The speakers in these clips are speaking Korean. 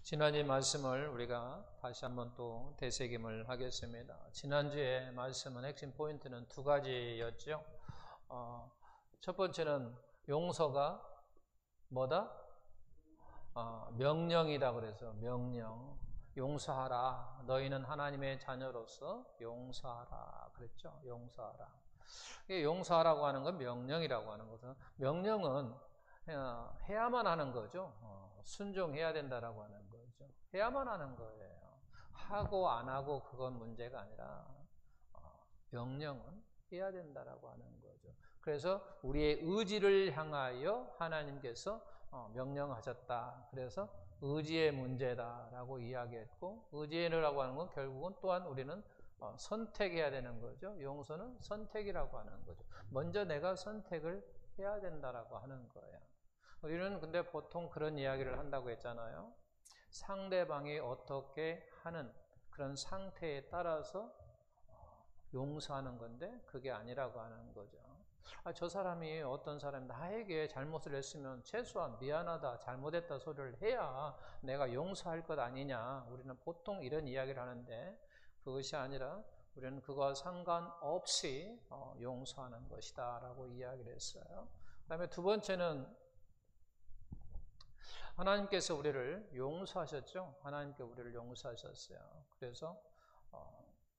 지난주의 말씀을 우리가 다시 한번 또 되새김을 하겠습니다. 지난주의 말씀은 핵심 포인트는 두 가지였죠. 첫 번째는 용서가 뭐다? 명령이다. 그래서 명령, 용서하라. 너희는 하나님의 자녀로서 용서하라. 그랬죠. 용서하라. 용서하라고 하는 건 명령이라고 하는 것은, 명령은 해야만 하는 거죠. 순종해야 된다라고 하는 거죠. 해야만 하는 거예요. 하고 안 하고 그건 문제가 아니라 명령은 해야 된다라고 하는 거죠. 그래서 우리의 의지를 향하여 하나님께서 명령하셨다. 그래서 의지의 문제다라고 이야기했고, 의지라고 하는 건 결국은 또한 우리는 선택해야 되는 거죠. 용서는 선택이라고 하는 거죠. 먼저 내가 선택을 해야 된다라고 하는 거예요. 우리는 근데 보통 그런 이야기를 한다고 했잖아요. 상대방이 어떻게 하는 그런 상태에 따라서 용서하는 건데 그게 아니라고 하는 거죠. 저 사람이 어떤 사람이 나에게 잘못을 했으면 최소한 미안하다, 잘못했다 소리를 해야 내가 용서할 것 아니냐. 우리는 보통 이런 이야기를 하는데 그것이 아니라 우리는 그거와 상관없이 용서하는 것이다 라고 이야기를 했어요. 그 다음에 두 번째는 하나님께서 우리를 용서하셨죠. 하나님께 우리를 용서하셨어요. 그래서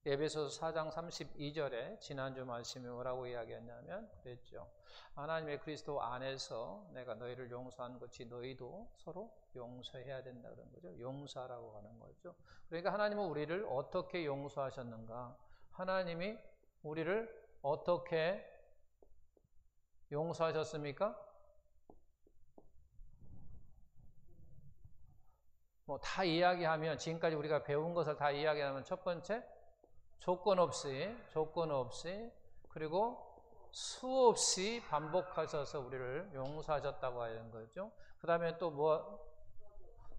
에베소서 4장 32절에 지난주 말씀이 뭐라고 이야기했냐면 그랬죠. 하나님의 그리스도 안에서 내가 너희를 용서한 것이 너희도 서로 용서해야 된다 그런 거죠. 용서하라고 하는 거죠. 그러니까 하나님은 우리를 어떻게 용서하셨는가? 하나님이 우리를 어떻게 용서하셨습니까? 다 이야기하면, 지금까지 우리가 배운 것을 다 이야기하면 첫 번째, 조건 없이, 그리고 수없이 반복하셔서 우리를 용서하셨다고 하는 거죠. 그 다음에 또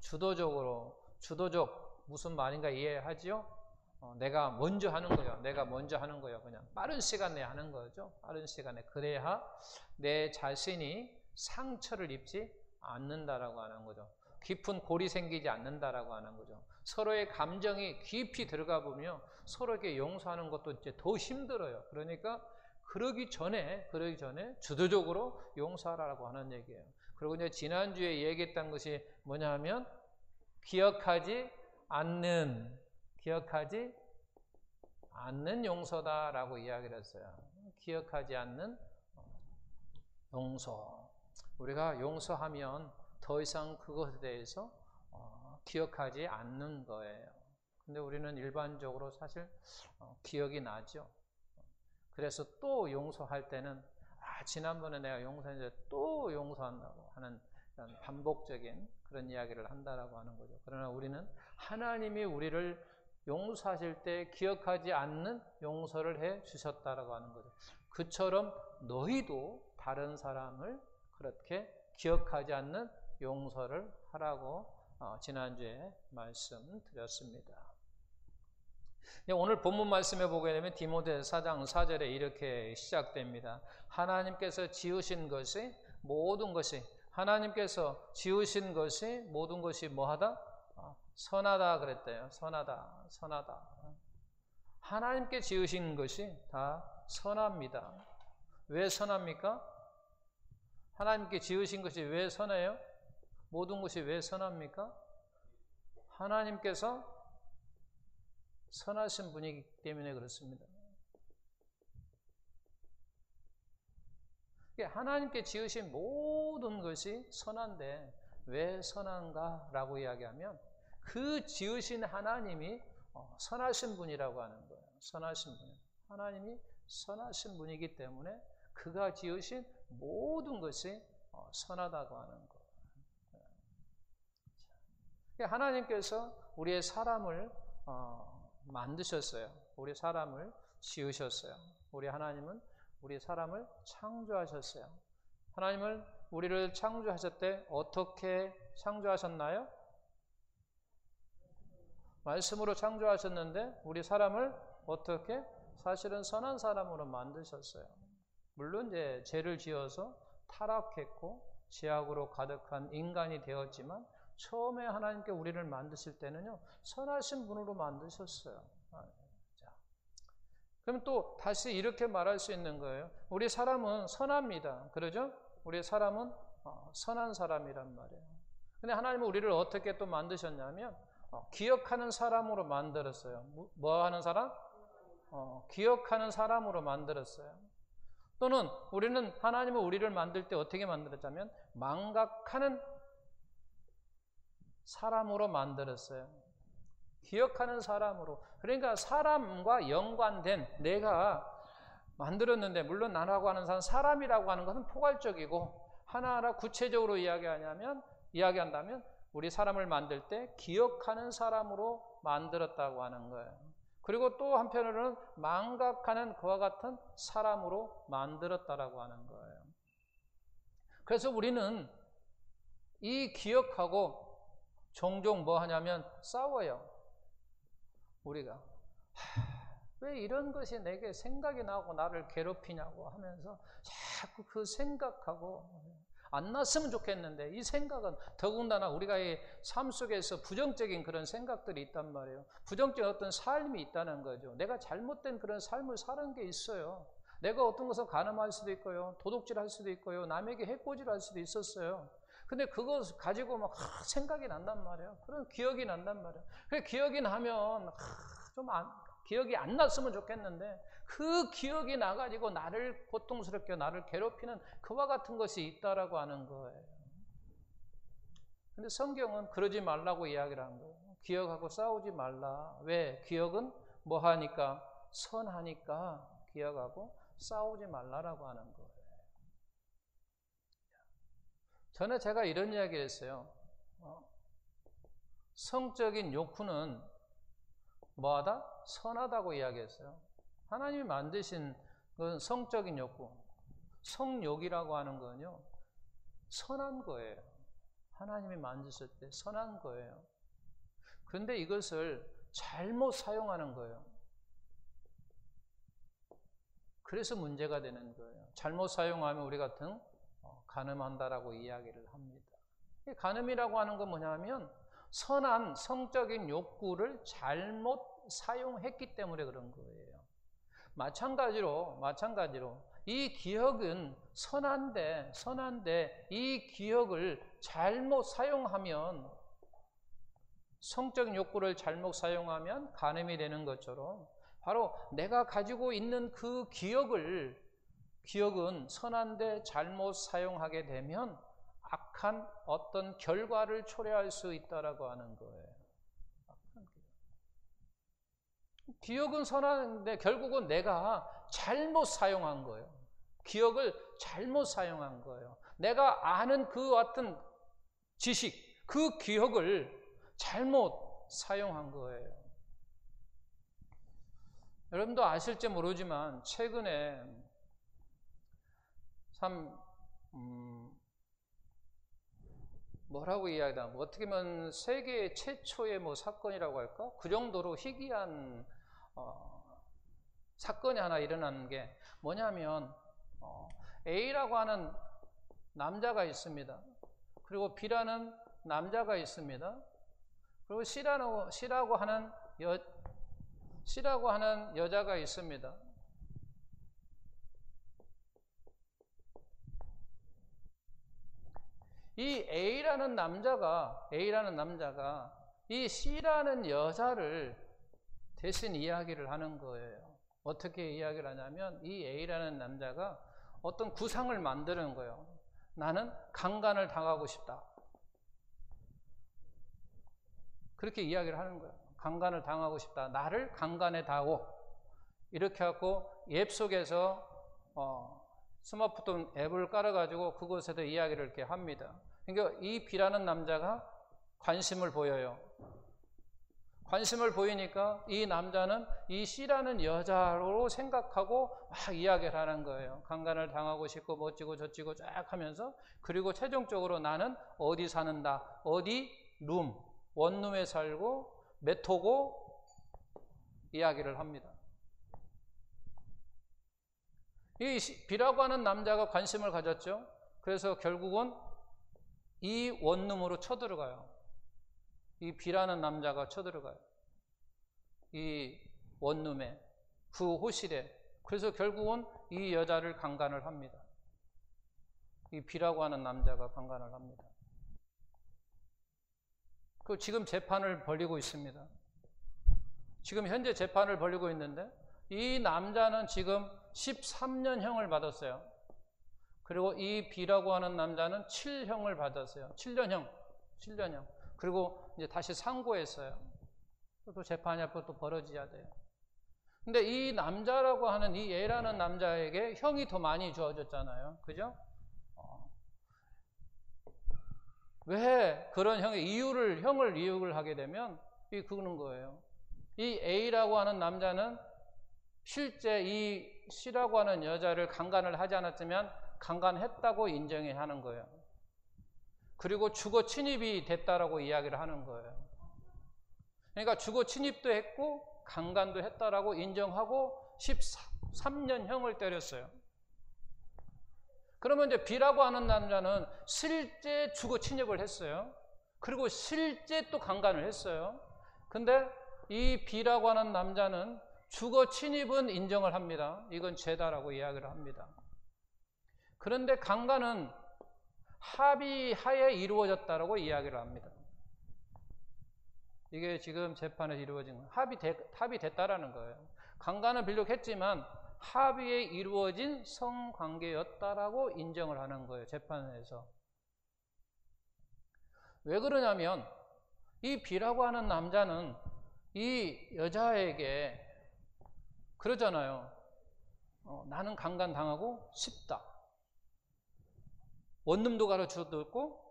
주도적, 무슨 말인가 이해하지요? 내가 먼저 하는 거예요. 그냥 빠른 시간 내에 하는 거죠. 빠른 시간에. 그래야 내 자신이 상처를 입지 않는다라고 하는 거죠. 깊은 골이 생기지 않는다라고 하는 거죠. 서로의 감정이 깊이 들어가 보면 서로에게 용서하는 것도 이제 더 힘들어요. 그러니까 그러기 전에 주도적으로 용서하라고 하는 얘기예요. 그리고 이제 지난주에 얘기했던 것이 뭐냐 하면 기억하지 않는 용서다라고 이야기를 했어요. 기억하지 않는 용서. 우리가 용서하면 더 이상 그것에 대해서 기억하지 않는 거예요. 근데 우리는 일반적으로 사실 기억이 나죠. 그래서 또 용서할 때는 지난번에 내가 용서했는데 또 용서한다고 하는 반복적인 그런 이야기를 한다라고 하는 거죠. 그러나 우리는 하나님이 우리를 용서하실 때 기억하지 않는 용서를 해 주셨다라고 하는 거죠. 그처럼 너희도 다른 사람을 그렇게 기억하지 않는 용서를 하라고 지난주에 말씀드렸습니다. 오늘 본문 말씀에 보게 되면 디모데서 4장 4절에 이렇게 시작됩니다. 하나님께서 지으신 것이 모든 것이 뭐하다? 선하다 그랬대요. 선하다. 하나님께 지으신 것이 다 선합니다. 왜 선합니까? 하나님께 지으신 것이 왜 선해요? 모든 것이 왜 선합니까? 하나님께서 선하신 분이기 때문에 그렇습니다. 하나님께 지으신 모든 것이 선한데 왜 선한가? 라고 이야기하면 그 지으신 하나님이 선하신 분이라고 하는 거예요. 선하신 분. 하나님이 선하신 분이기 때문에 그가 지으신 모든 것이 선하다고 하는 거예요. 하나님께서 우리의 사람을 만드셨어요. 우리 사람을 지으셨어요. 우리 하나님은 우리 사람을 창조하셨어요. 하나님은 우리를 창조하실 때 어떻게 창조하셨나요? 말씀으로 창조하셨는데 우리 사람을 어떻게? 사실은 선한 사람으로 만드셨어요. 물론 이제 죄를 지어서 타락했고 죄악으로 가득한 인간이 되었지만 처음에 하나님께 우리를 만드실 때는요, 선하신 분으로 만드셨어요. 자, 그럼 또 다시 이렇게 말할 수 있는 거예요. 우리 사람은 선합니다. 그러죠? 우리 사람은 선한 사람이란 말이에요. 근데 하나님은 우리를 어떻게 또 만드셨냐면 기억하는 사람으로 만들었어요. 뭐 하는 사람? 기억하는 사람으로 만들었어요. 또는 우리는 하나님은 우리를 만들 때 어떻게 만들었냐면 망각하는 사람으로 만들었어요. 기억하는 사람으로. 그러니까 사람과 연관된, 내가 만들었는데, 물론 나라고 하는 사람이라고 하는 것은 포괄적이고, 하나하나 구체적으로 이야기한다면 우리 사람을 만들 때 기억하는 사람으로 만들었다고 하는 거예요. 그리고 또 한편으로는 망각하는 그와 같은 사람으로 만들었다라고 하는 거예요. 그래서 우리는 이 기억하고 종종 뭐 하냐면 싸워요. 우리가 왜 이런 것이 내게 생각이 나고 나를 괴롭히냐고 하면서 자꾸 그 생각하고, 안 났으면 좋겠는데 이 생각은 더군다나 우리가 이 삶 속에서 부정적인 그런 생각들이 있단 말이에요. 부정적인 어떤 삶이 있다는 거죠. 내가 잘못된 그런 삶을 사는 게 있어요. 내가 어떤 것을 가늠할 수도 있고요, 도둑질할 수도 있고요, 남에게 해코지할 수도 있었어요. 근데 그거 가지고 막 생각이 난단 말이에요. 그런 기억이 난단 말이에요. 그래, 기억이 나면 기억이 안 났으면 좋겠는데 그 기억이 나가지고 나를 고통스럽게 나를 괴롭히는 그와 같은 것이 있다라고 하는 거예요. 근데 성경은 그러지 말라고 이야기를 한 거예요. 기억하고 싸우지 말라. 왜? 기억은 뭐 하니까? 선하니까 기억하고 싸우지 말라라고 하는 거예요. 전에 제가 이런 이야기를 했어요. 성적인 욕구는 뭐하다? 선하다고 이야기했어요. 하나님이 만드신 건 성적인 욕구, 성욕이라고 하는 건요, 선한 거예요. 하나님이 만드실 때 선한 거예요. 그런데 이것을 잘못 사용하는 거예요. 그래서 문제가 되는 거예요. 잘못 사용하면 우리 같은 간음한다라고 이야기를 합니다. 간음이라고 하는 건 뭐냐면 선한 성적인 욕구를 잘못 사용했기 때문에 그런 거예요. 마찬가지로 이 기억은 선한데 이 기억을 잘못 사용하면, 성적인 욕구를 잘못 사용하면 간음이 되는 것처럼, 바로 내가 가지고 있는 그 기억은 선한데 잘못 사용하게 되면 악한 어떤 결과를 초래할 수 있다라고 하는 거예요. 기억은 선한데 결국은 내가 잘못 사용한 거예요. 기억을 잘못 사용한 거예요. 내가 아는 그 어떤 지식, 그 기억을 잘못 사용한 거예요. 여러분도 아실지 모르지만 최근에 참 뭐라고 이야기하나, 어떻게 보면 세계 최초의 사건이라고 할까? 그 정도로 희귀한 사건이 하나 일어나는 게 뭐냐면, A라고 하는 남자가 있습니다. 그리고 B라는 남자가 있습니다. 그리고 C라고 하는 여자가 있습니다. 이 A라는 남자가 이 C라는 여자를 대신 이야기를 하는 거예요. 어떻게 이야기를 하냐면, 이 A라는 남자가 어떤 구상을 만드는 거예요. 나는 강간을 당하고 싶다. 그렇게 이야기를 하는 거예요. 강간을 당하고 싶다. 나를 강간해 다오. 이렇게 하고 앱 속에서 스마트폰 앱을 깔아가지고 그곳에도 이야기를 이렇게 합니다. 그러니까 이 B라는 남자가 관심을 보여요. 관심을 보이니까 이 남자는 이 C라는 여자로 생각하고 막 이야기를 하는 거예요. 강간을 당하고 싶고 멋지고 저찌고 쫙 하면서, 그리고 최종적으로 나는 어디 사는다, 어디 원룸에 살고 몇 호고 이야기를 합니다. 이 B라고 하는 남자가 관심을 가졌죠. 그래서 결국은 이 원룸으로 쳐들어가요. 이 B라는 남자가 쳐들어가요. 이 원룸에, 그 호실에. 그래서 결국은 이 여자를 강간을 합니다. 이 B라고 하는 남자가 강간을 합니다. 그 지금 재판을 벌이고 있습니다. 지금 현재 재판을 벌이고 있는데 이 남자는 지금 13년형을 받았어요. 그리고 이 B라고 하는 남자는 7형을 받았어요. 7년형. 그리고 이제 다시 상고했어요. 또 재판이 앞으로 또 벌어져야 돼요. 근데 이 남자라고 하는 이 A라는 남자에게 형이 더 많이 주어졌잖아요. 그죠? 왜 그런 형을 이유를 하게 되면 그러는 거예요. 이 A라고 하는 남자는 실제 이 C라고 하는 여자를 강간을 하지 않았으면 강간했다고 인정해야 하는 거예요. 그리고 주거 침입이 됐다라고 이야기를 하는 거예요. 그러니까 주거 침입도 했고 강간도 했다라고 인정하고 13년형을 때렸어요. 그러면 이제 B라고 하는 남자는 실제 주거 침입을 했어요. 그리고 실제 또 강간을 했어요. 근데 이 B라고 하는 남자는 주거 침입은 인정을 합니다. 이건 죄다라고 이야기를 합니다. 그런데 강간은 합의하에 이루어졌다라고 이야기를 합니다. 이게 지금 재판에서 이루어진 합의됐다라는 거예요. 강간은 비록 했지만 합의에 이루어진 성관계였다라고 인정을 하는 거예요. 재판에서. 왜 그러냐면 이 B라고 하는 남자는 이 여자에게 그러잖아요. 나는 강간당하고 싶다. 원룸도 가르쳐줬고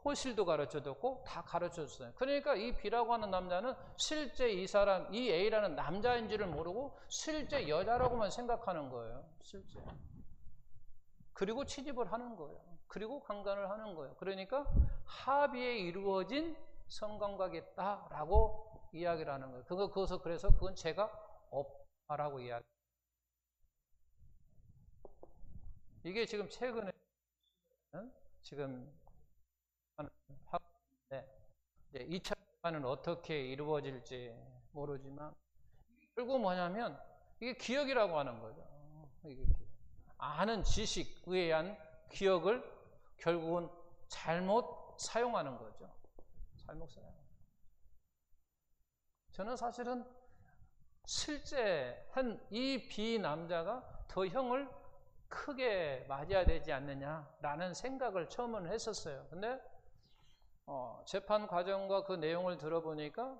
호실도 가르쳐줬고 다 가르쳐줬어요. 그러니까 이 B라고 하는 남자는 실제 이 A라는 남자인지를 모르고 실제 여자라고만 생각하는 거예요. 실제. 그리고 취집을 하는 거예요. 그리고 강간을 하는 거예요. 그러니까 합의에 이루어진 성관계겠다라고 이야기를 하는 거예요. 그래서 그건 죄가 없다라고 이야기. 이게 지금 최근에 지금 하고 있는데 2차 재판은 어떻게 이루어질지 모르지만 결국 뭐냐면 이게 기억이라고 하는 거죠. 이게 아는 지식 의한 기억을 결국은 잘못 사용하는 거죠. 잘못 사용. 저는 사실은 실제 이 B 남자가 더 형을 크게 맞아야 되지 않느냐라는 생각을 처음은 했었어요. 근데 재판 과정과 그 내용을 들어보니까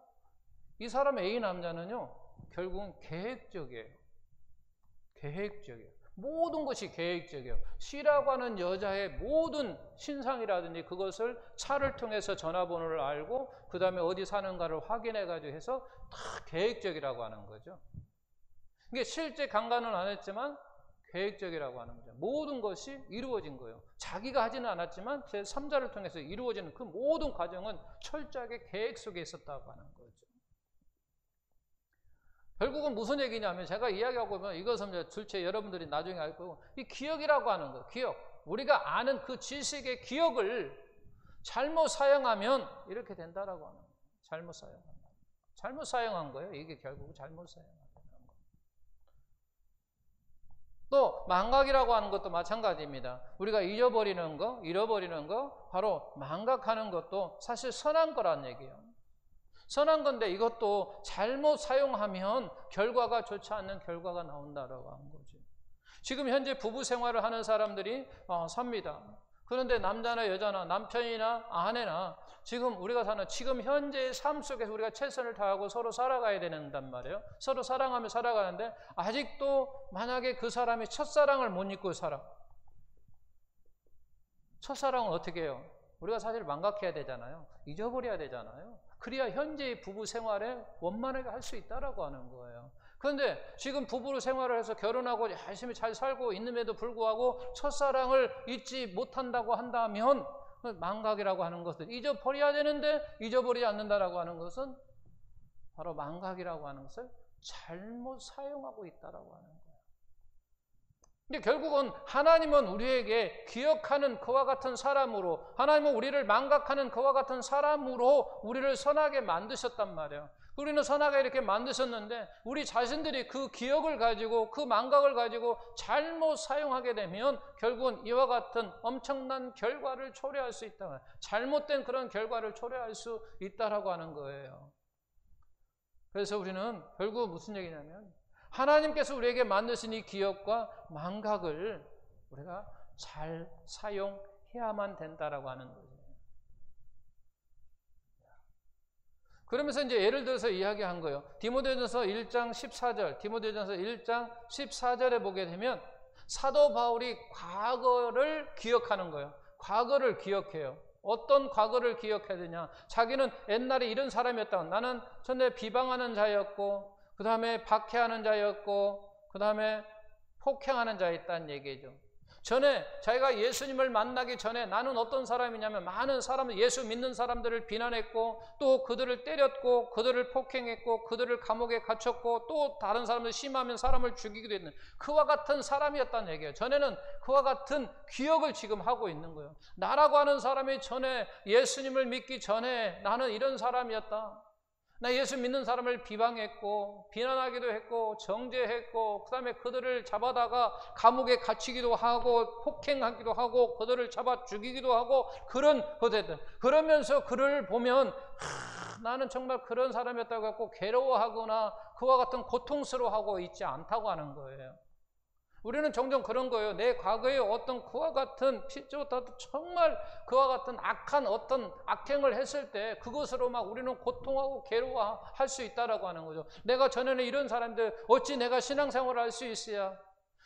이 사람 A 남자는요 결국은 계획적이에요. 모든 것이 계획적이에요. C라고 하는 여자의 모든 신상이라든지 그것을 차를 통해서 전화번호를 알고 그 다음에 어디 사는가를 확인해가지고 해서 다 계획적이라고 하는 거죠. 이게 실제 강간은 안 했지만 계획적이라고 하는 거죠. 모든 것이 이루어진 거예요. 자기가 하지는 않았지만 제3자를 통해서 이루어지는 그 모든 과정은 철저하게 계획 속에 있었다고 하는 거죠. 결국은 무슨 얘기냐면 제가 이야기하고 보면 이것은 둘째 여러분들이 나중에 알 거고 이 기억이라고 하는 거, 기억. 우리가 아는 그 지식의 기억을 잘못 사용하면 이렇게 된다라고 하는 거예요. 잘못 사용한 거예요. 이게 결국 잘못 사용한 거예요. 또 망각이라고 하는 것도 마찬가지입니다. 우리가 잃어버리는 거 바로 망각하는 것도 사실 선한 거란 얘기예요. 선한 건데 이것도 잘못 사용하면 결과가 좋지 않는 결과가 나온다라고 하는 거죠. 지금 현재 부부 생활을 하는 사람들이 삽니다. 그런데 남자나 여자나 남편이나 아내나 지금 우리가 사는 지금 현재의 삶 속에서 우리가 최선을 다하고 서로 살아가야 된단 말이에요. 서로 사랑하며 살아가는데 아직도 만약에 그 사람이 첫사랑을 못 잊고 살아. 첫사랑은 어떻게 해요? 우리가 사실 망각해야 되잖아요. 잊어버려야 되잖아요. 그래야 현재의 부부 생활에 원만하게 할 수 있다라고 하는 거예요. 그런데 지금 부부로 생활을 해서 결혼하고 열심히 잘 살고 있음에도 불구하고 첫사랑을 잊지 못한다고 한다면 망각이라고 하는 것을 잊어버려야 되는데 잊어버리지 않는다라고 하는 것은 바로 망각이라고 하는 것을 잘못 사용하고 있다라고 하는 거예요. 근데 결국은 하나님은 우리에게 기억하는 그와 같은 사람으로, 하나님은 우리를 망각하는 그와 같은 사람으로 우리를 선하게 만드셨단 말이에요. 우리는 선하게 이렇게 만드셨는데 우리 자신들이 그 기억을 가지고 그 망각을 가지고 잘못 사용하게 되면 결국은 이와 같은 엄청난 결과를 초래할 수 있다. 잘못된 그런 결과를 초래할 수 있다라고 하는 거예요. 그래서 우리는 결국 무슨 얘기냐면 하나님께서 우리에게 만드신 이 기억과 망각을 우리가 잘 사용해야만 된다라고 하는 거죠. 그러면서 이제 예를 들어서 이야기한 거예요. 디모데전서 1장 14절, 디모데전서 1장 14절에 보게 되면 사도 바울이 과거를 기억하는 거예요. 과거를 기억해요. 어떤 과거를 기억해야 되냐? 자기는 옛날에 이런 사람이었다. 나는 전에 비방하는 자였고, 그 다음에 박해하는 자였고, 그 다음에 폭행하는 자였다는 얘기죠. 전에 자기가 예수님을 만나기 전에 나는 어떤 사람이냐면 많은 사람들, 예수 믿는 사람들을 비난했고 또 그들을 때렸고 그들을 폭행했고 그들을 감옥에 갇혔고 또 다른 사람들 심하면 사람을 죽이기도 했는 그와 같은 사람이었다는 얘기예요. 전에는 그와 같은 기억을 지금 하고 있는 거예요. 나라고 하는 사람이 전에 예수님을 믿기 전에 나는 이런 사람이었다. 나 예수 믿는 사람을 비방했고 비난하기도 했고 정죄했고 그 다음에 그들을 잡아다가 감옥에 갇히기도 하고 폭행하기도 하고 그들을 잡아 죽이기도 하고 그런 것들 그러면서 그를 보면 나는 정말 그런 사람이었다고 해서 괴로워하거나 그와 같은 고통스러워하고 있지 않다고 하는 거예요. 우리는 종종 그런 거예요. 내 과거에 어떤 그와 같은 정말 그와 같은 악한 어떤 악행을 했을 때 그것으로 막 우리는 고통하고 괴로워할 수 있다라고 하는 거죠. 내가 전에는 이런 사람인데 어찌 내가 신앙생활을 할 수 있어야?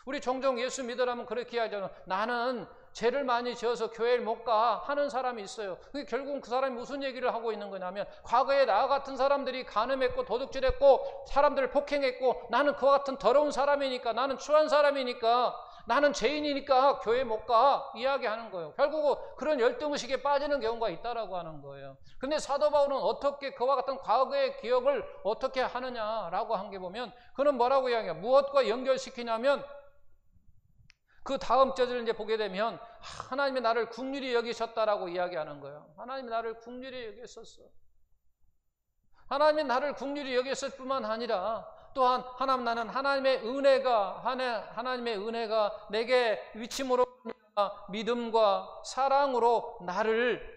우리 종종 예수 믿으라면 그렇게 하잖아요. 나는 죄를 많이 지어서 교회를 못 가 하는 사람이 있어요. 그게 결국은 그 사람이 무슨 얘기를 하고 있는 거냐면 과거에 나 같은 사람들이 간음했고 도둑질했고 사람들을 폭행했고 나는 그와 같은 더러운 사람이니까 나는 추한 사람이니까 나는 죄인이니까 교회 못 가 이야기하는 거예요. 결국은 그런 열등의식에 빠지는 경우가 있다라고 하는 거예요. 근데 사도 바울은 어떻게 그와 같은 과거의 기억을 어떻게 하느냐라고 한 게 보면 그는 뭐라고 이야기해요? 무엇과 연결시키냐면 그 다음 절을 이제 보게 되면 하나님이 나를 긍휼히 여기셨다라고 이야기하는 거예요. 하나님이 나를 긍휼히 여기셨어. 하나님이 나를 긍휼히 여겼을 뿐만 아니라 또한 나는 하나님의 은혜가 내게 위침으로 믿음과 사랑으로 나를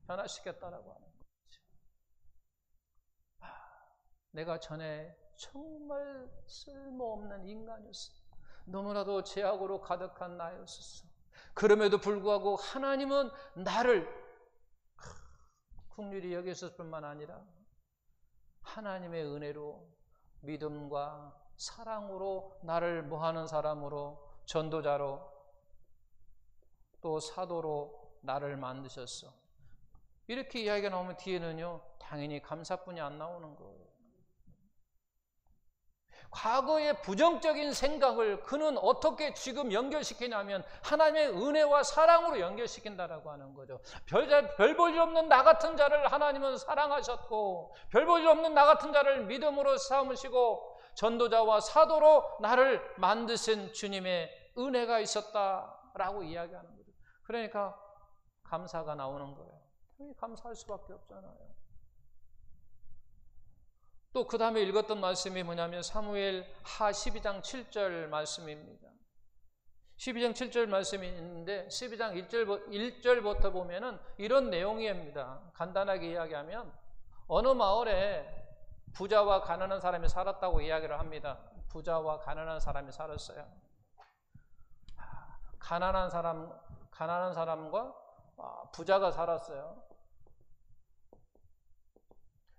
변화시켰다라고 하는 거죠. 내가 전에 정말 쓸모없는 인간이었어. 너무나도 죄악으로 가득한 나였었어. 그럼에도 불구하고 하나님은 나를 긍휼히 여기셨을 뿐만 아니라 하나님의 은혜로 믿음과 사랑으로 나를 뭐하는 사람으로 전도자로 또 사도로 나를 만드셨어. 이렇게 이야기가 나오면 뒤에는요 당연히 감사뿐이 안 나오는 거예요. 과거의 부정적인 생각을 그는 어떻게 지금 연결시키냐면 하나님의 은혜와 사랑으로 연결시킨다라고 하는 거죠. 별 볼 일 없는 나 같은 자를 하나님은 사랑하셨고 별 볼 일 없는 나 같은 자를 믿음으로 삼으시고 전도자와 사도로 나를 만드신 주님의 은혜가 있었다라고 이야기하는 거죠. 그러니까 감사가 나오는 거예요. 감사할 수밖에 없잖아요. 또 그 다음에 읽었던 말씀이 뭐냐면 사무엘 하 12장 7절 말씀입니다. 12장 7절 말씀이 있는데 12장 1절부터 보면은 이런 내용입니다. 간단하게 이야기하면 어느 마을에 부자와 가난한 사람이 살았다고 이야기를 합니다. 부자와 가난한 사람이 살았어요. 가난한 사람과 부자가 살았어요.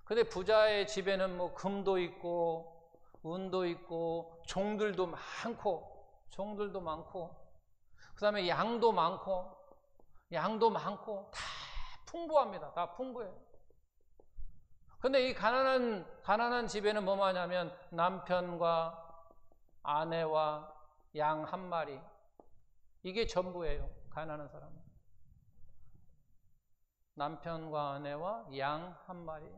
근데 부자의 집에는 뭐 금도 있고 은도 있고 종들도 많고 그다음에 양도 많고 다 풍부합니다. 다 풍부해요. 근데 이 가난한 집에는 뭐만 하냐면 남편과 아내와 양 한 마리 이게 전부예요. 가난한 사람은 남편과 아내와 양 한 마리.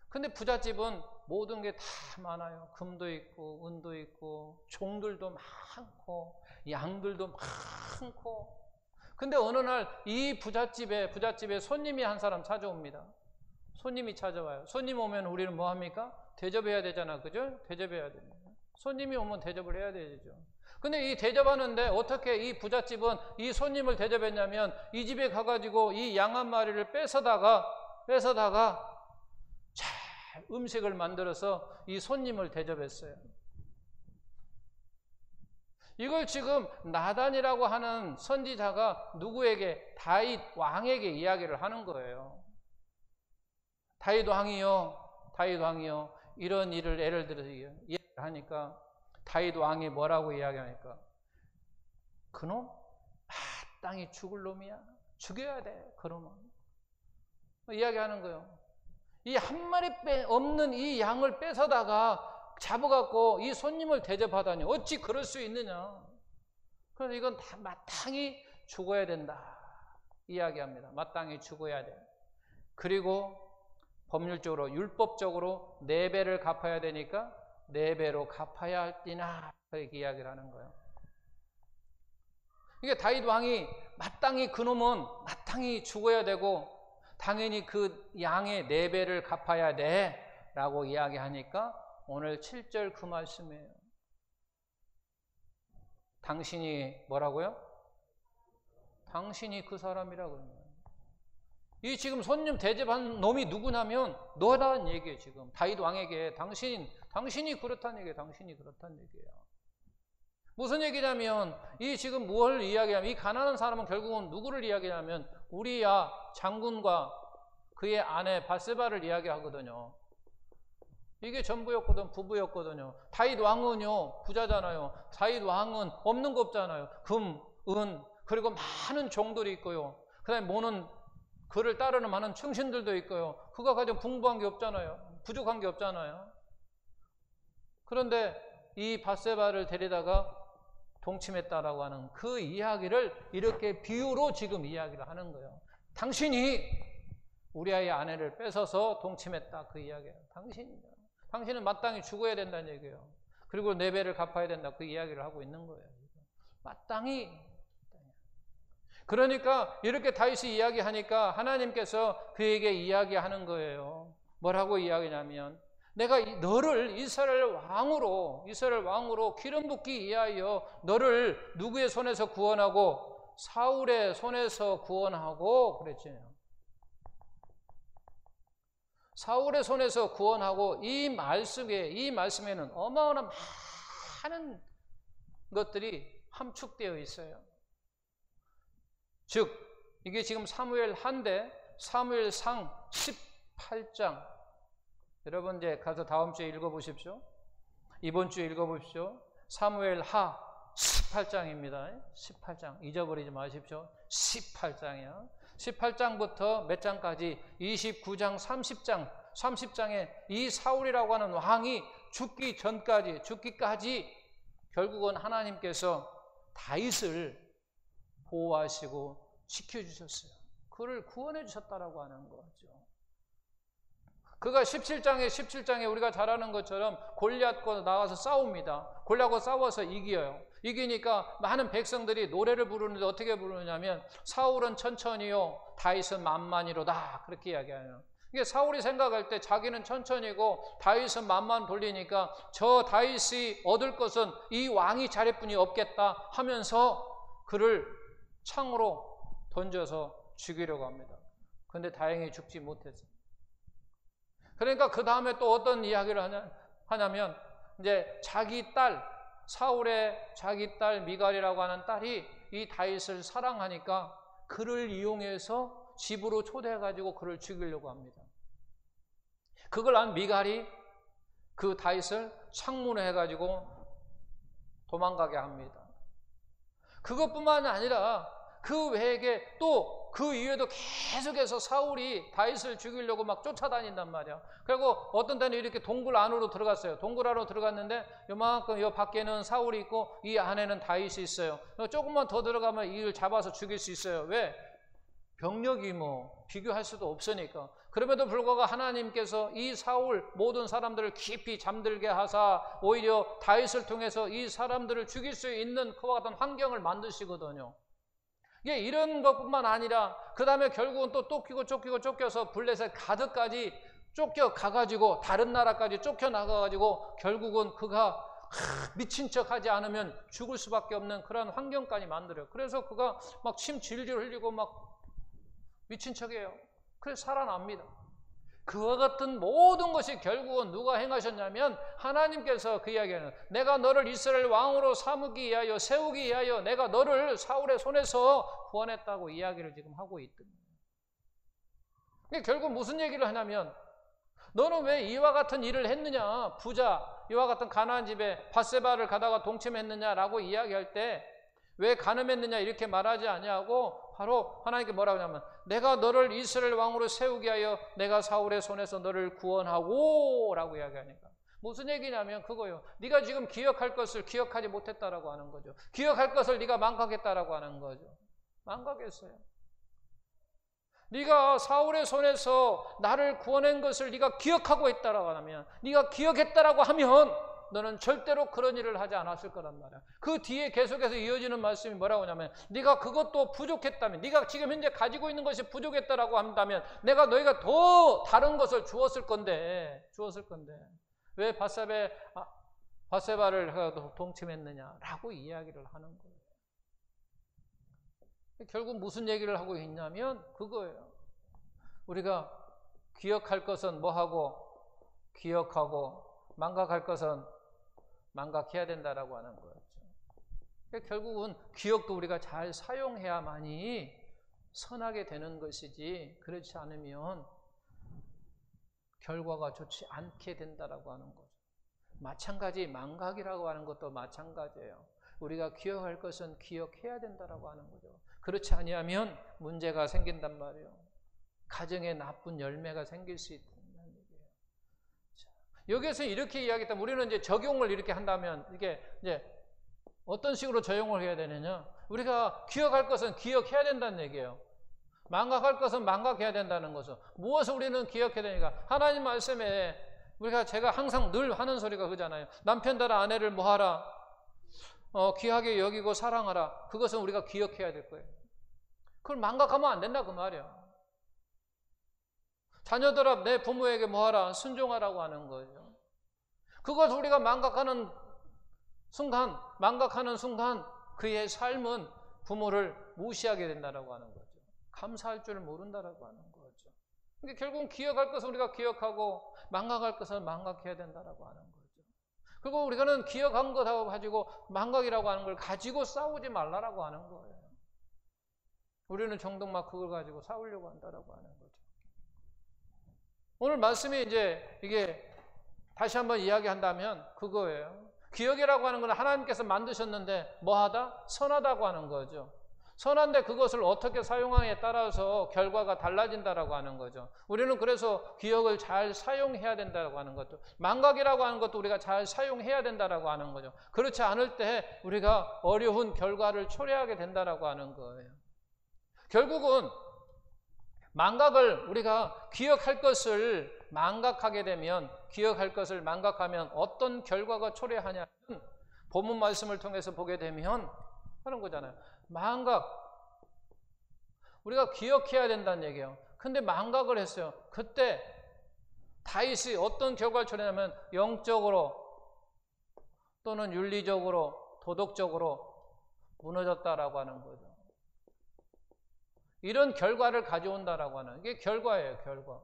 근데 부잣집은 모든 게 다 많아요. 금도 있고 은도 있고 종들도 많고 양들도 많고. 근데 어느 날 이 부잣집에 손님이 한 사람 찾아옵니다. 손님이 찾아와요. 손님 오면 우리는 뭐 합니까? 대접해야 되잖아. 그죠? 대접해야 됩니다. 손님이 오면 대접을 해야 되죠. 근데 이 대접하는데 어떻게 이 부잣집은 이 손님을 대접했냐면 이 집에 가가지고 이 양 한 마리를 뺏어다가 잘 음식을 만들어서 이 손님을 대접했어요. 이걸 지금 나단이라고 하는 선지자가 누구에게? 다윗 왕에게 이야기를 하는 거예요. 다윗 왕이요. 이런 일을 예를 들어서 이야기를 하니까 다윗 왕이 뭐라고 이야기하니까 그놈? 마땅히 죽을 놈이야. 죽여야 돼. 그놈은. 이야기하는 거예요. 이 한 마리 없는 이 양을 뺏어다가 잡아갖고 이 손님을 대접하다니 어찌 그럴 수 있느냐. 그래서 이건 다 마땅히 죽어야 된다 이야기합니다. 마땅히 죽어야 돼. 그리고 법률적으로 율법적으로 4배를 갚아야 되니까 4배로 갚아야 할지나 그렇게 이야기를 하는 거예요. 이게 다윗 왕이 마땅히 그놈은 마땅히 죽어야 되고 당연히 그 양의 4배를 갚아야 돼 라고 이야기하니까 오늘 7절 그 말씀이에요. 당신이 뭐라고요? 당신이 그 사람이라고요. 이 지금 손님 대접한 놈이 누구냐면 너라는 얘기예요. 지금 다윗 왕에게 당신이 그렇다는 얘기예요. 당신이 그렇다는 얘기예요. 무슨 얘기냐면 이 지금 뭘 이야기하면 이 가난한 사람은 결국은 누구를 이야기하냐면 우리야 장군과 그의 아내 바세바를 이야기하거든요. 이게 전부였거든, 부부였거든요. 다윗 왕은요, 부자잖아요. 다윗 왕은 없는 거 없잖아요. 금, 은, 그리고 많은 종들이 있고요. 그 다음에 모는 그를 따르는 많은 충신들도 있고요. 그가 가지고 풍부한 게 없잖아요. 부족한 게 없잖아요. 그런데 이 바세바를 데리다가 동침했다라고 하는 그 이야기를 이렇게 비유로 지금 이야기를 하는 거예요. 당신이 우리 아이의 아내를 뺏어서 동침했다. 그 이야기예요. 당신은 마땅히 죽어야 된다는 얘기예요. 그리고 4배를 갚아야 된다. 그 이야기를 하고 있는 거예요. 마땅히. 그러니까 이렇게 다윗이 이야기하니까 하나님께서 그에게 이야기하는 거예요. 뭐라고 이야기냐면 내가 너를 이스라엘 왕으로 기름 붓기 위하여 너를 누구의 손에서 구원하고 사울의 손에서 구원하고 그랬죠. 사울의 손에서 구원하고 이 말씀에는 어마어마한 많은 것들이 함축되어 있어요. 즉 이게 지금 사무엘 한데 사무엘상 18장 여러분 이제 가서 다음 주에 읽어보십시오. 이번 주에 읽어보십시오. 사무엘 하 18장입니다. 18장 잊어버리지 마십시오. 18장이야. 18장부터 몇 장까지 29장 30장에 이 사울이라고 하는 왕이 죽기까지 결국은 하나님께서 다윗을 보호하시고 지켜주셨어요. 그를 구원해 주셨다라고 하는 거죠. 그가 17장에 우리가 잘 아는 것처럼 골리앗과 나가서 싸웁니다. 골리앗과 싸워서 이겨요. 이기니까 많은 백성들이 노래를 부르는데 어떻게 부르냐면 사울은 천천히요 다윗은 만만히로다 그렇게 이야기해요. 이게 사울이 생각할 때 자기는 천천히고 다윗은 만만 돌리니까 저 다윗이 얻을 것은 이 왕이 자리뿐이 없겠다 하면서 그를 창으로 던져서 죽이려고 합니다. 그런데 다행히 죽지 못했어요. 그러니까 그 다음에 또 어떤 이야기를 하냐면 이제 사울의 자기 딸 미갈이라고 하는 딸이 이 다윗을 사랑하니까 그를 이용해서 집으로 초대해가지고 그를 죽이려고 합니다. 그걸 안 미갈이 그 다윗을 창문에 해가지고 도망가게 합니다. 그것뿐만 아니라 그 외에 또 그 이후에도 계속해서 사울이 다윗을 죽이려고 막 쫓아다닌단 말이야. 그리고 어떤 때는 이렇게 동굴 안으로 들어갔어요. 동굴 안으로 들어갔는데 요만큼 요 밖에는 사울이 있고 이 안에는 다윗이 있어요. 조금만 더 들어가면 이를 잡아서 죽일 수 있어요. 왜? 병력이 뭐 비교할 수도 없으니까. 그럼에도 불구하고 하나님께서 이 사울 모든 사람들을 깊이 잠들게 하사 오히려 다윗을 통해서 이 사람들을 죽일 수 있는 그와 같은 환경을 만드시거든요. 이게 이런 것뿐만 아니라 그 다음에 결국은 또 쫓겨서 블레셋 가드까지 쫓겨가가지고 다른 나라까지 쫓겨나가가지고 결국은 그가 미친 척 하지 않으면 죽을 수밖에 없는 그런 환경까지 만들어요. 그래서 그가 막 침 질질 흘리고 막 미친 척해요. 그래서 살아납니다. 그와 같은 모든 것이 결국은 누가 행하셨냐면 하나님께서 그 이야기하는, 내가 너를 이스라엘 왕으로 세우기 위하여 내가 너를 사울의 손에서 구원했다고 이야기를 지금 하고 있거든요. 결국 무슨 얘기를 하냐면, 너는 왜 이와 같은 일을 했느냐, 부자 이와 같은 가나안 집에 밧세바를 가다가 동침했느냐라고 이야기할 때 왜 간음했느냐 이렇게 말하지 아니하고 바로 하나님께 뭐라고 하냐면, 내가 너를 이스라엘 왕으로 세우기 위하여 내가 사울의 손에서 너를 구원하고 라고 이야기하니까 무슨 얘기냐면 그거예요. 네가 지금 기억할 것을 기억하지 못했다라고 하는 거죠. 기억할 것을 네가 망각했다라고 하는 거죠. 망각했어요. 네가 사울의 손에서 나를 구원한 것을 네가 기억하고 있다라고 하면, 네가 기억했다라고 하면 너는 절대로 그런 일을 하지 않았을 거란 말이야. 그 뒤에 계속해서 이어지는 말씀이 뭐라고 하냐면, 네가 그것도 부족했다면, 네가 지금 현재 가지고 있는 것이 부족했다라고 한다면 내가 너희가 더 다른 것을 주었을 건데 왜 밧세바를 동침했느냐라고 이야기를 하는 거예요. 결국 무슨 얘기를 하고 있냐면 그거예요. 우리가 기억할 것은 뭐하고 기억하고 망각할 것은 망각해야 된다라고 하는 거였죠. 결국은 기억도 우리가 잘 사용해야만이 선하게 되는 것이지, 그렇지 않으면 결과가 좋지 않게 된다라고 하는 거죠. 마찬가지 망각이라고 하는 것도 마찬가지예요. 우리가 기억할 것은 기억해야 된다라고 하는 거죠. 그렇지 아니하면 문제가 생긴단 말이에요. 가정에 나쁜 열매가 생길 수 있다는 얘기예요. 자, 여기에서 이렇게 이야기했다면 우리는 이제 적용을 이렇게 한다면 이게 이제 어떤 식으로 적용을 해야 되느냐? 우리가 기억할 것은 기억해야 된다는 얘기예요. 망각할 것은 망각해야 된다는 거죠. 무엇을 우리는 기억해야 되니까? 하나님 말씀에 제가 항상 늘 하는 소리가 그잖아요. 남편들아 아내를 뭐하라? 귀하게 여기고 사랑하라. 그것은 우리가 기억해야 될 거예요. 그걸 망각하면 안 된다 그 말이야. 자녀들아 내 부모에게 뭐하라? 순종하라고 하는 거예요. 그것을 우리가 망각하는 순간 그의 삶은 부모를 무시하게 된다라고 하는 거죠. 감사할 줄을 모른다라고 하는 거죠. 그러니까 결국은 기억할 것은 우리가 기억하고 망각할 것은 망각해야 된다라고 하는 거죠. 그리고 우리가는 기억한 것하고 가지고 망각이라고 하는 걸 가지고 싸우지 말라라고 하는 거예요. 우리는 종종 막 그걸 가지고 싸우려고 한다라고 하는 거죠. 오늘 말씀이 이제 이게 다시 한번 이야기한다면 그거예요. 기억이라고 하는 건 하나님께서 만드셨는데 뭐하다? 선하다고 하는 거죠. 선한데 그것을 어떻게 사용하느냐에 따라서 결과가 달라진다라고 하는 거죠. 우리는 그래서 기억을 잘 사용해야 된다라고 하는 것도, 망각이라고 하는 것도 우리가 잘 사용해야 된다라고 하는 거죠. 그렇지 않을 때 우리가 어려운 결과를 초래하게 된다라고 하는 거예요. 결국은 망각을 우리가 기억할 것을 망각하게 되면, 기억할 것을 망각하면 어떤 결과가 초래하냐면 본문 말씀을 통해서 보게 되면 하는 거잖아요. 망각, 우리가 기억해야 된다는 얘기예요. 근데 망각을 했어요. 그때 다윗이 어떤 결과를 초래하냐면 영적으로 또는 윤리적으로 도덕적으로 무너졌다라고 하는 거죠. 이런 결과를 가져온다라고 하는 게 결과예요. 결과.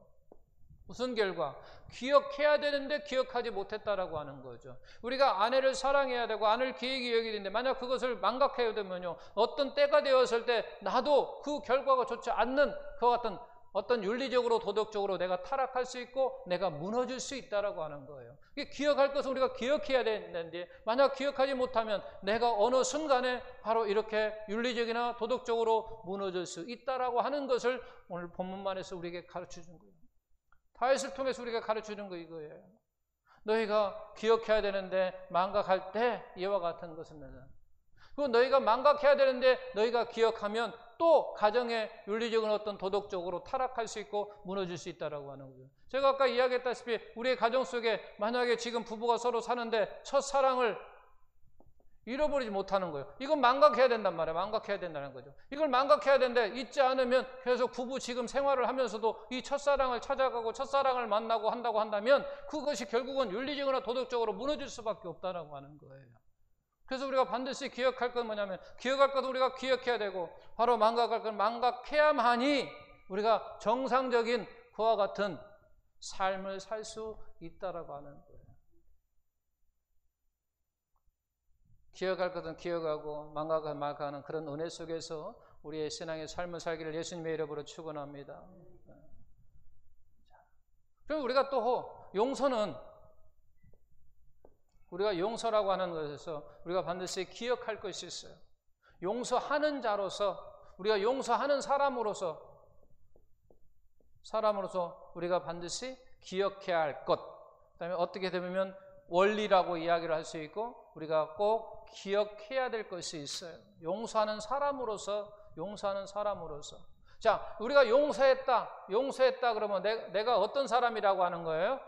무슨 결과? 기억해야 되는데 기억하지 못했다라고 하는 거죠. 우리가 아내를 사랑해야 되고 아내를 귀하게 여겨야 되는데 만약 그것을 망각해야 되면요, 어떤 때가 되었을 때 나도 그 결과가 좋지 않는 그와 같은 어떤 윤리적으로 도덕적으로 내가 타락할 수 있고 내가 무너질 수 있다라고 하는 거예요. 기억할 것은 우리가 기억해야 되는데 만약 기억하지 못하면 내가 어느 순간에 바로 이렇게 윤리적이나 도덕적으로 무너질 수 있다라고 하는 것을 오늘 본문만에서 우리에게 가르쳐 준 거예요. 다윗을 통해서 우리가 가르치는 거 이거예요. 너희가 기억해야 되는데 망각할 때 이와 같은 것은 그거 너희가 망각해야 되는데 너희가 기억하면 또 가정의 윤리적인 어떤 도덕적으로 타락할 수 있고 무너질 수 있다라고 하는 거죠. 제가 아까 이야기했다시피 우리의 가정 속에 만약에 지금 부부가 서로 사는데 첫사랑을 잃어버리지 못하는 거예요. 이건 망각해야 된단 말이에요. 망각해야 된다는 거죠. 이걸 망각해야 되는데 잊지 않으면 계속 부부 지금 생활을 하면서도 이 첫사랑을 찾아가고 첫사랑을 만나고 한다고 한다면 그것이 결국은 윤리적으로나 도덕적으로 무너질 수밖에 없다라고 하는 거예요. 그래서 우리가 반드시 기억할 건 뭐냐면 기억할 것도 우리가 기억해야 되고 바로 망각할 건 망각해야만이 우리가 정상적인 그와 같은 삶을 살 수 있다라고 하는 거예요. 기억할 것은 기억하고 망각할 망각하는 그런 은혜 속에서 우리의 신앙의 삶을 살기를 예수님의 이름으로 축원합니다. 그럼 우리가 또 용서는 우리가 용서라고 하는 것에서 우리가 반드시 기억할 것이 있어요. 용서하는 자로서 우리가 용서하는 사람으로서 우리가 반드시 기억해야 할 것. 그다음에 어떻게 되면 원리라고 이야기를 할 수 있고 우리가 꼭 기억해야 될 것이 있어요. 용서하는 사람으로서. 자, 우리가 용서했다 그러면 내가 어떤 사람이라고 하는 거예요?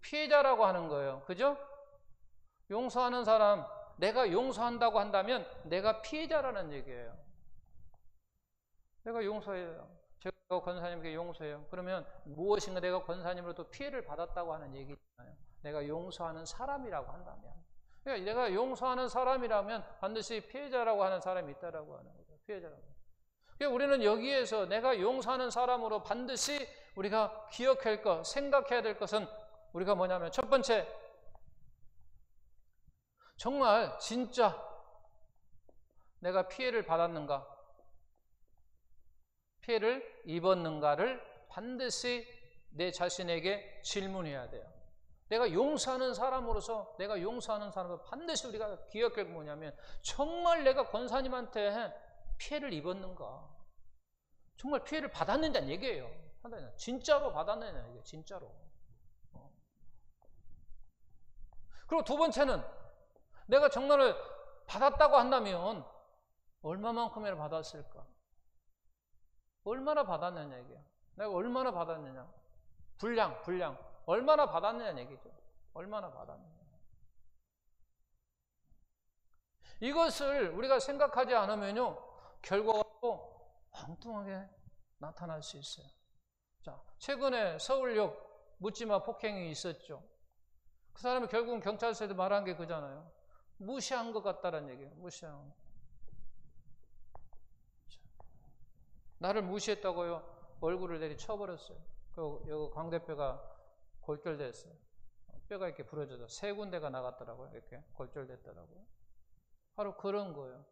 피해자라고 하는 거예요. 그죠? 용서하는 사람, 내가 용서한다고 한다면 내가 피해자라는 얘기예요. 내가 용서해요. 제가 권사님께 용서해요. 그러면 무엇인가 내가 권사님으로부터 피해를 받았다고 하는 얘기잖아요. 내가 용서하는 사람이라고 한다면. 그러니까 내가 용서하는 사람이라면 반드시 피해자라고 하는 사람이 있다라고 하는 거죠. 피해자라고. 그러니까 우리는 여기에서 내가 용서하는 사람으로 반드시 우리가 기억할 것, 생각해야 될 것은 우리가 뭐냐면 첫 번째, 정말 진짜 내가 피해를 받았는가, 피해를 입었는가를 반드시 내 자신에게 질문해야 돼요. 내가 용서하는 사람으로서 반드시 우리가 기억할 게 뭐냐면 정말 내가 권사님한테 피해를 입었는가, 정말 피해를 받았느냐는 얘기예요. 진짜로 받았느냐는 얘기예요. 진짜로. 그리고 두 번째는 내가 정말 받았다고 한다면 얼마만큼이나 받았을까? 얼마나 받았느냐 얘기야. 내가 얼마나 받았느냐. 분량. 얼마나 받았느냐 얘기죠. 얼마나 받았느냐. 이것을 우리가 생각하지 않으면요, 결과가 또 엉뚱하게 나타날 수 있어요. 자, 최근에 서울역 묻지마 폭행이 있었죠. 그 사람이 결국은 경찰서에도 말한 게 그잖아요. 무시한 것 같다는 얘기예요. 무시한 것. 나를 무시했다고요. 얼굴을 내리 쳐버렸어요. 그리고 광 대표가 골절됐어요. 뼈가 이렇게 부러져서 3군데가 나갔더라고요. 이렇게 골절됐더라고요. 바로 그런 거예요.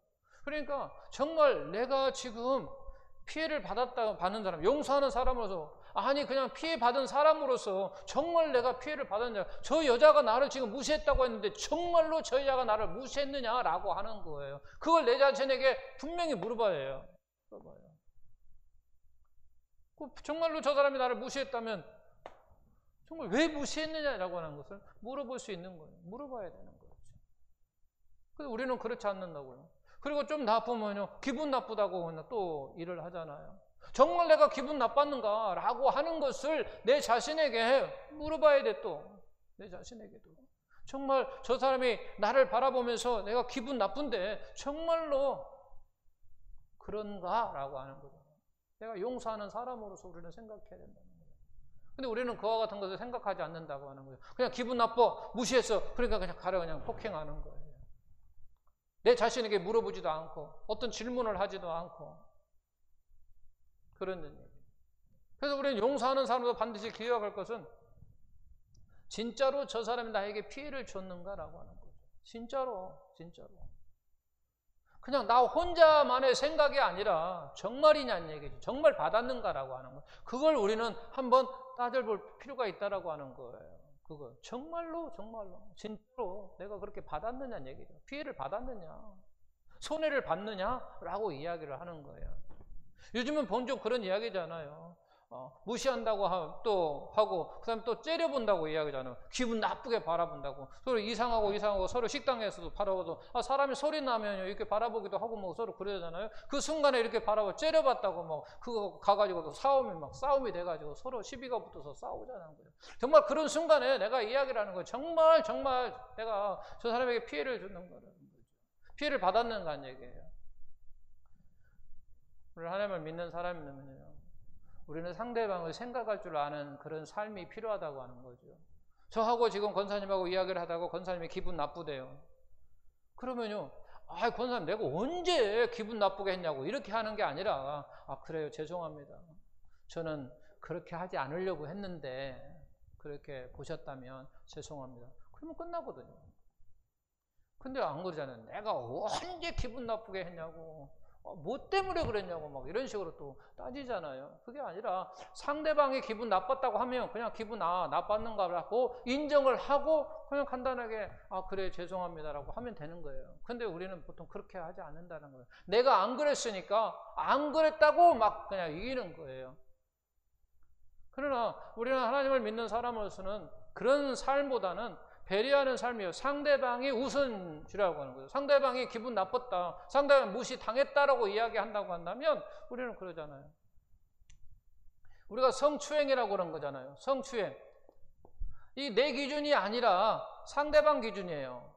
그러니까 정말 내가 지금 피해를 받는 사람, 용서하는 사람으로서, 아니 그냥 피해 받은 사람으로서 정말 내가 피해를 받았냐, 저 여자가 나를 지금 무시했다고 했는데 정말로 저 여자가 나를 무시했느냐라고 하는 거예요. 그걸 내 자신에게 분명히 물어봐야 해요. 정말로 저 사람이 나를 무시했다면 정말 왜 무시했느냐라고 하는 것을 물어볼 수 있는 거예요. 물어봐야 되는 거죠. 그래서 우리는 그렇지 않는다고요. 그리고 좀 나쁘면요, 기분 나쁘다고 또 일을 하잖아요. 정말 내가 기분 나빴는가라고 하는 것을 내 자신에게 물어봐야 돼. 또 내 자신에게도 정말 저 사람이 나를 바라보면서 내가 기분 나쁜데 정말로 그런가라고 하는 거죠. 내가 용서하는 사람으로서 우리는 생각해야 된다는 거예요. 근데 우리는 그와 같은 것을 생각하지 않는다고 하는 거예요. 그냥 기분 나빠, 무시했어. 그러니까 그냥 가려 그냥 폭행하는 거예요. 내 자신에게 물어보지도 않고 어떤 질문을 하지도 않고 그런 얘기예요. 그래서 우리는 용서하는 사람도 반드시 기억할 것은 진짜로 저 사람이 나에게 피해를 줬는가라고 하는 거죠. 진짜로. 그냥 나 혼자만의 생각이 아니라 정말이냐는 얘기죠. 정말 받았는가라고 하는 거. 그걸 우리는 한번 따져볼 필요가 있다라고 하는 거예요. 그거 정말로 진짜로 내가 그렇게 받았느냐는 얘기죠. 피해를 받았느냐, 손해를 받느냐라고 이야기를 하는 거예요. 요즘은 본적 그런 이야기잖아요. 무시한다고 또 하고 그다음에 또 째려본다고 이야기잖아요. 기분 나쁘게 바라본다고. 서로 이상하고 서로 식당에서도 바라보도 사람이 소리 나면 이렇게 바라보기도 하고 뭐 서로 그러잖아요. 그 순간에 이렇게 바라보 째려봤다고 뭐 그거 가가지고 싸움이 돼가지고 서로 시비가 붙어서 싸우자는 거예요. 정말 그런 순간에 내가 이야기를 하는 거예요. 정말 내가 저 사람에게 피해를 주는 거라는 거죠. 피해를 받았는가 얘기예요. 우리 하나님을 믿는 사람이면요, 우리는 상대방을 생각할 줄 아는 그런 삶이 필요하다고 하는 거죠. 저하고 지금 권사님하고 이야기를 하다가 권사님이 기분 나쁘대요. 그러면요, 권사님 내가 언제 기분 나쁘게 했냐고 이렇게 하는 게 아니라 그래요, 죄송합니다. 저는 그렇게 하지 않으려고 했는데 그렇게 보셨다면 죄송합니다. 그러면 끝나거든요. 근데 안 그러잖아요. 내가 언제 기분 나쁘게 했냐고, 뭐 때문에 그랬냐고 막 이런 식으로 또 따지잖아요. 그게 아니라 상대방이 기분 나빴다고 하면 그냥 기분 나빴는가라고 인정을 하고 그냥 간단하게 그래 죄송합니다라고 하면 되는 거예요. 근데 우리는 보통 그렇게 하지 않는다는 거예요. 내가 안 그랬으니까 안 그랬다고 막 그냥 이기는 거예요. 그러나 우리는 하나님을 믿는 사람으로서는 그런 삶보다는 배려하는 삶이에요. 상대방이 우선이라고 하는 거예요. 상대방이 기분 나빴다, 상대방이 무시당했다라고 이야기한다고 한다면 우리는 그러잖아요. 우리가 성추행이라고 그런 거잖아요. 성추행. 이 내 기준이 아니라 상대방 기준이에요.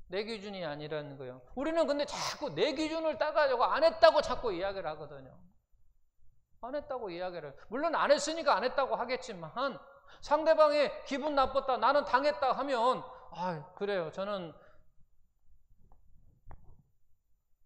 내 기준이 아니라는 거예요. 우리는 근데 자꾸 내 기준을 따가지고 안 했다고 자꾸 이야기를 하거든요. 안 했다고 이야기를. 물론 안 했으니까 안 했다고 하겠지만 상대방이 기분 나빴다, 나는 당했다 하면 그래요. 저는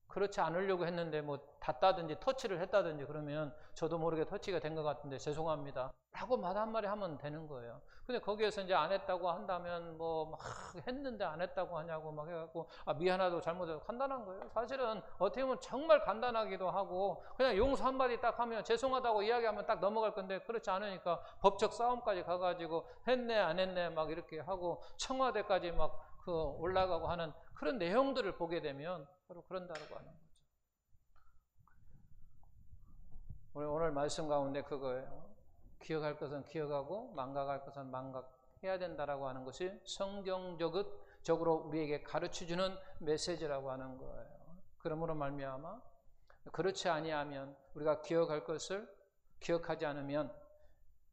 그렇지 않으려고 했는데 뭐 닿다든지 터치를 했다든지 그러면 저도 모르게 터치가 된 것 같은데 죄송합니다 라고 말 한마디 하면 되는 거예요. 근데 거기에서 이제 안 했다고 한다면 뭐 막 했는데 안 했다고 하냐고 막 해갖고 미안하다고 잘못해서 간단한 거예요. 사실은 어떻게 보면 정말 간단하기도 하고 그냥 용서 한마디 딱 하면 죄송하다고 이야기하면 딱 넘어갈 건데 그렇지 않으니까 법적 싸움까지 가가지고 했네 안 했네 막 이렇게 하고 청와대까지 막 올라가고 하는 그런 내용들을 보게 되면 바로 그런다고 하는 거죠. 우리 오늘 말씀 가운데 그거예요. 기억할 것은 기억하고 망각할 것은 망각해야 된다라고 하는 것이 성경적으로 우리에게 가르쳐주는 메시지라고 하는 거예요. 그러므로 말미암아 그렇지 아니하면 우리가 기억할 것을 기억하지 않으면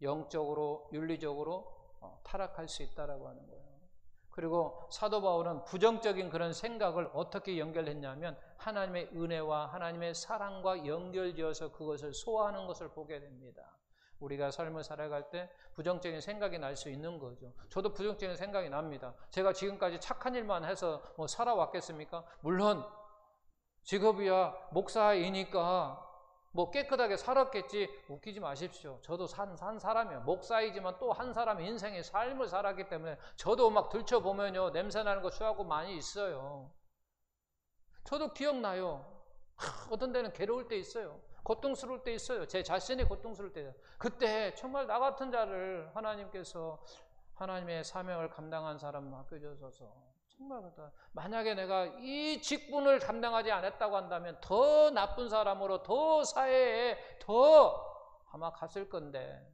영적으로 윤리적으로 타락할 수 있다라고 하는 거예요. 그리고 사도 바울은 부정적인 그런 생각을 어떻게 연결했냐면 하나님의 은혜와 하나님의 사랑과 연결지어서 그것을 소화하는 것을 보게 됩니다. 우리가 삶을 살아갈 때 부정적인 생각이 날 수 있는 거죠. 저도 부정적인 생각이 납니다. 제가 지금까지 착한 일만 해서 살아왔겠습니까? 물론 직업이야 목사이니까 뭐 깨끗하게 살았겠지. 웃기지 마십시오. 저도 산 사람이에요. 목사이지만 또 한 사람의 인생의 삶을 살았기 때문에 저도 막 들춰보면요 냄새나는 거 취하고 많이 있어요. 저도 기억나요. 어떤 데는 괴로울 때 있어요. 고통스러울 때 있어요. 제 자신이 고통스러울 때. 그때 정말 나 같은 자를 하나님께서 하나님의 사명을 감당한 사람 맡겨주셔서 정말 만약에 내가 이 직분을 감당하지 않았다고 한다면 더 나쁜 사람으로 더 사회에 더 아마 갔을 건데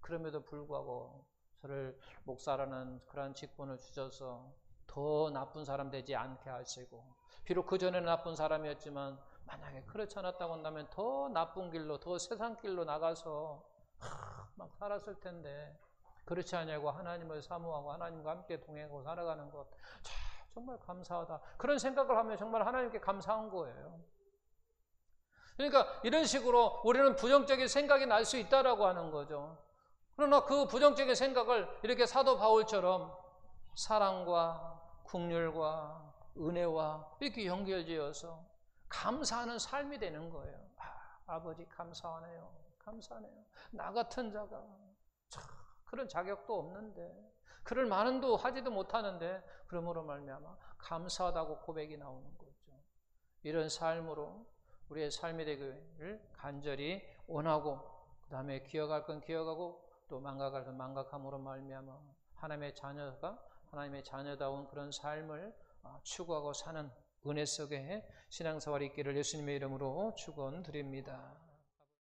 그럼에도 불구하고 저를 목사라는 그런 직분을 주셔서 더 나쁜 사람 되지 않게 하시고 비록 그전에는 나쁜 사람이었지만 만약에 그렇지 않았다고 한다면 더 나쁜 길로 더 세상 길로 나가서 막 살았을 텐데 그렇지 않냐고 하나님을 사모하고 하나님과 함께 동행하고 살아가는 것 정말 감사하다. 그런 생각을 하면 정말 하나님께 감사한 거예요. 그러니까 이런 식으로 우리는 부정적인 생각이 날 수 있다라고 하는 거죠. 그러나 그 부정적인 생각을 이렇게 사도 바울처럼 사랑과 긍휼과 은혜와 이렇게 연결지어서 감사하는 삶이 되는 거예요. 아버지 감사하네요. 감사하네요. 나 같은 자가 그런 자격도 없는데 그럴 만은도 하지도 못하는데 그러므로 말미암아 감사하다고 고백이 나오는 거죠. 이런 삶으로 우리의 삶이 되기를 간절히 원하고 그 다음에 기억할 건 기억하고 또 망각할 건 망각함으로 말미암아 하나님의 자녀가 하나님의 자녀다운 그런 삶을 추구하고 사는 은혜 속에 신앙생활이 있기를 예수님의 이름으로 축원드립니다.